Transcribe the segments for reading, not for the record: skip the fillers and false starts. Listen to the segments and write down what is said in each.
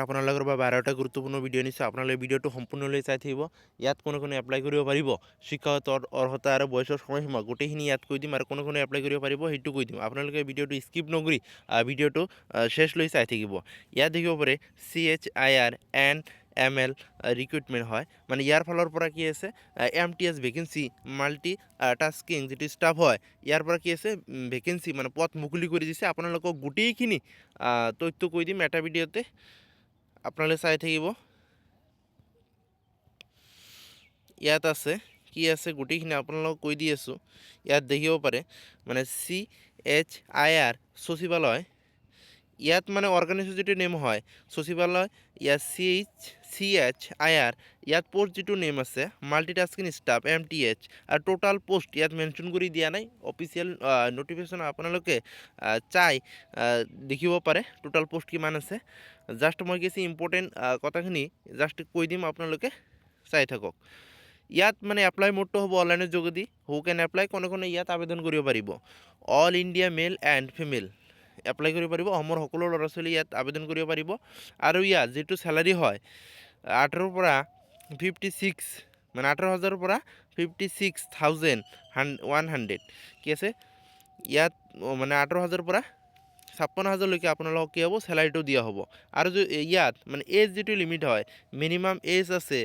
আপোনালোকৰ বাবে আৰু এটা গুৰুত্বপূৰ্ণ ভিডিঅ' নিশ্চয় আপোনালোকে ভিডিঅ'টো সম্পূৰ্ণলৈ চাই থাকিব। ইয়াত কোনে এপ্লাই কৰিব পাৰিব, শিক্ষাগত অৰ্হতা আৰু বয়সৰ সময়সীমা গোটেইখিনি ইয়াত কৈ দিম আৰু কোনে এপ্লাই কৰিব পাৰিব সেইটো কৈ দিম। আপোনালোকে ভিডিঅ'টো স্কিপ নকৰি ভিডিঅ'টো শেষলৈ চাই থাকিব। ইয়াত দেখিব পাৰে CHIRNML ৰিক্ৰুইটমেণ্ট হয়, মানে ইয়াৰ ফালৰ পৰা কি আছে MTS ভেকেঞ্চি মাল্টি টাস্কিং যিটো ষ্টাফ হয় ইয়াৰ পৰা কি আছে ভেকেঞ্চি মানে পদ মুকলি কৰি দিছে। আপোনালোকক গোটেইখিনি তথ্য কৈ দিম এটা ভিডিঅ'তে, আপোনালোকে চাই থাকিব। ইয়াত আছে কি আছে গোটেইখিনি আপোনালোকক কৈ দি আছোঁ। ইয়াত দেখিব পাৰে মানে CHIR সচিবালয়, ইয়াত মানে অৰ্গেনাইজেশ্যন যিটো নেম হয় সচিবালয়, ইয়াত CHIR, ইয়াত পোষ্ট যিটো নেম আছে মাল্টিটাস্কিং ষ্টাফ MTH আৰু টোটাল পোষ্ট ইয়াত মেনশ্যন কৰি দিয়া নাই। অফিচিয়েল নটিফিকেশ্যন আপোনালোকে চাই দেখিব পাৰে টোটাল পোষ্ট কিমান আছে। জাষ্ট মই কিছু ইম্পৰ্টেণ্ট কথাখিনি জাষ্ট কৈ দিম, আপোনালোকে চাই থাকক। ইয়াত মানে এপ্লাই মোডটো হ'ব অনলাইনৰ যোগেদি। হু কেন এপ্লাই, কোনে ইয়াত আবেদন কৰিব পাৰিব। All India male and female apply কৰিব পাৰিব। অসমৰ সকলো ল'ৰা ছোৱালী ইয়াত আবেদন কৰিব পাৰিব। আৰু ইয়াত যিটো চেলাৰী হয় 18ৰ পৰা 56, মানে 18,000ৰ পৰা 56,100 কি আছে ইয়াত, মানে 18,000ৰ পৰা 56,000লৈকে আপোনালোকক কি হ'ব চেলাৰীটো দিয়া হ'ব। আৰু ইয়াত মানে এজ যিটো লিমিট হয়, মিনিমাম এজ আছে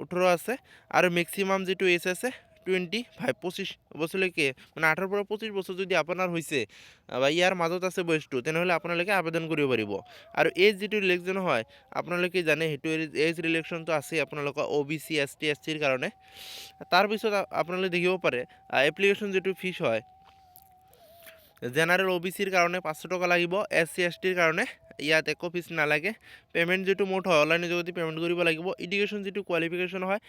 18 আছে আৰু মেক্সিমাম যিটো এজ আছে 25 25 বছৰলৈকে, মানে 18ৰ পৰা 25 বছৰ যদি আপোনাৰ হৈছে বা ইয়াৰ মাজত আছে বয়সটো, তেনেহ'লে আপোনালোকে আবেদন কৰিব পাৰিব। আৰু এজ যিটো ৰিলেকশ্যন হয় আপোনালোকে জানে সেইটো এজ ৰিলেকশ্যনটো আছে আপোনালোকৰ OBC ST SCৰ কাৰণে। তাৰপিছত আপোনালোকে দেখিব পাৰে এপ্লিকেশ্যন যিটো ফিজ হয়, জেনাৰেল OBCৰ কাৰণে 500 টকা লাগিব, SC STৰ কাৰণে ইয়াত একো ফিজ নালাগে। পে'মেণ্ট যিটো মোড হয় অনলাইনৰ যোগেদি পে'মেণ্ট কৰিব লাগিব। এডুকেশ্যন যিটো কোৱালিফিকেশ্যন হয়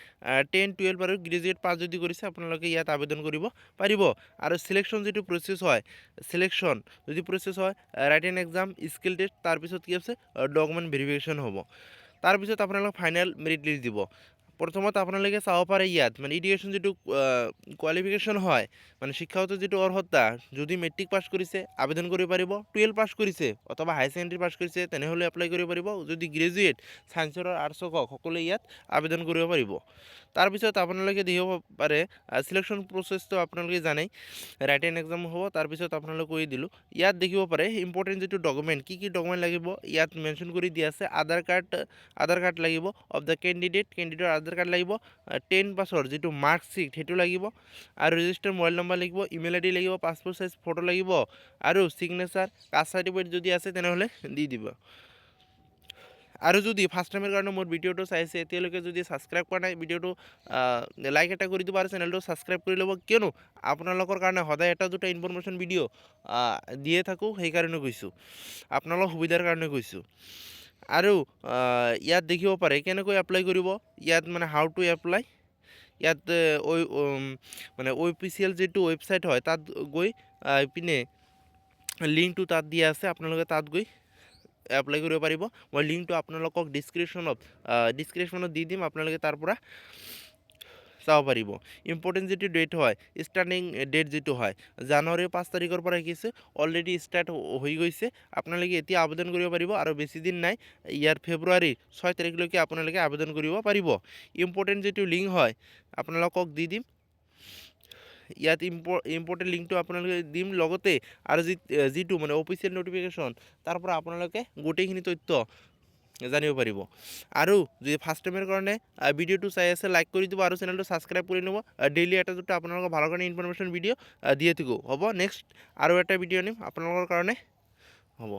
10, 12 আৰু গ্ৰেজুৱেট পাছ যদি কৰিছে আপোনালোকে ইয়াত আবেদন কৰিব পাৰিব। আৰু চিলেকশ্যন যিটো প্ৰচেছ হয়, চিলেকশ্যন যদি প্ৰচেছ হয় ৰাইটিং এক্সাম, স্কিল টেষ্ট, তাৰপিছত কি আছে ডকুমেণ্ট ভেৰিফিকেশ্যন হ'ব। তাৰপিছত আপোনালোক ফাইনেল মেৰিট লিষ্ট দিব। প্ৰথমত আপোনালোকে চাব পাৰে ইয়াত মানে এডুকেশ্যন যিটো কোৱালিফিকেশ্যন হয়, মানে শিক্ষাগত যিটো অৰ্হতা, যদি মেট্ৰিক পাছ কৰিছে আবেদন কৰিব পাৰিব, 12 পাছ কৰিছে অথবা হাই ছেকেণ্ডেৰী পাছ কৰিছে তেনেহ'লে এপ্লাই কৰিব পাৰিব। যদি গ্ৰেজুৱেট ছায়েন্সৰ আৰ্টছৰ হওক সকলোৱে ইয়াত আবেদন কৰিব পাৰিব। তাৰপিছত আপোনালোকে দেখিব পাৰে চিলেকশ্যন প্ৰচেছটো আপোনালোকে জানেই, ৰাইটিং এক্সাম হ'ব। তাৰপিছত আপোনালোকে কৰি দিলোঁ। ইয়াত দেখিব পাৰে ইম্পৰ্টেণ্ট যিটো ডকুমেণ্ট, কি ডকুমেণ্ট লাগিব ইয়াত মেনশ্যন কৰি দিয়া আছে। আধাৰ কাৰ্ড লাগিব অফ দ্য কেণ্ডিডেটৰ আধাৰ কাৰ্ড লাগিব, 10 পাছৰ যিটো মাৰ্কশ্বিট সেইটো লাগিব, আৰু ৰেজিষ্টাৰ মোবাইল নম্বৰ লাগিব, ইমেইল ID লাগিব, পাছপোৰ্ট চাইজ ফটো লাগিব, আৰু ছিগনেচাৰ কাষ্ট চাৰ্টিফিকেট যদি আছে তেনেহ'লে দি দিব। আৰু যদি ফাৰ্ষ্ট টাইমৰ কাৰণে মোৰ ভিডিঅ'টো চাইছে এতিয়ালৈকে যদি ছাবস্ক্ৰাইব কৰা নাই, ভিডিঅ'টো লাইক এটা কৰি দিব আৰু চেনেলটো ছাবস্ক্ৰাইব কৰি ল'ব, কিয়নো আপোনালোকৰ কাৰণে সদায় এটা দুটা ইনফৰমেশ্যন ভিডিঅ' দিয়ে থাকোঁ, সেইকাৰণে কৈছোঁ, আপোনালোকৰ সুবিধাৰ কাৰণে কৈছোঁ। আৰু ইয়াত দেখিব পাৰে কেনেকৈ এপ্লাই কৰিব। ইয়াত মানে হাউ টু এপ্লাই, ইয়াত মানে অফিচিয়েল যিটো ৱেবছাইট হয় তাত গৈ পিনে লিংকটো তাত দিয়া আছে, আপোনালোকে তাত গৈ এপ্লাই কৰিব পাৰিব। মই লিংকটো আপোনালোকক ডিছক্ৰিপশ্যনত দি দিম, আপোনালোকে তাৰ পৰা চাব পাৰিব। ইম্পৰ্টেণ্ট যিটো ডেট হয়, ষ্টাৰ্টিং ডেট যিটো হয় জানুৱাৰী 5 তাৰিখৰ পৰা শিকিছে, অলৰেডি ষ্টাৰ্ট হৈ গৈছে। আপোনালোকে এতিয়া আবেদন কৰিব পাৰিব আৰু বেছি দিন নাই, ইয়াৰ ফেব্ৰুৱাৰী 6 তাৰিখলৈকে আপোনালোকে আবেদন কৰিব পাৰিব। ইম্পৰ্টেণ্ট যিটো লিংক হয় আপোনালোকক দি দিম, ইয়াত ইম্পৰ্টেণ্ট লিংকটো আপোনালোকে দিম লগতে, আৰু যিটো মানে অফিচিয়েল নটিফিকেশ্যন তাৰ পৰা আপোনালোকে গোটেইখিনি তথ্য জানিব পাৰিব। আৰু যদি ফাৰ্ষ্ট টাইমৰ কাৰণে ভিডিঅ'টো চাই আছে লাইক কৰি দিব আৰু চেনেলটো ছাবস্ক্ৰাইব কৰি ল'ব। ডেইলি এটা দুটা আপোনালোকৰ ভালৰ কাৰণে ইনফৰমেশ্যন ভিডিঅ' দিয়ে থাকোঁ। হ'ব, নেক্সট আৰু এটা ভিডিঅ' আনিম আপোনালোকৰ কাৰণে। হ'ব।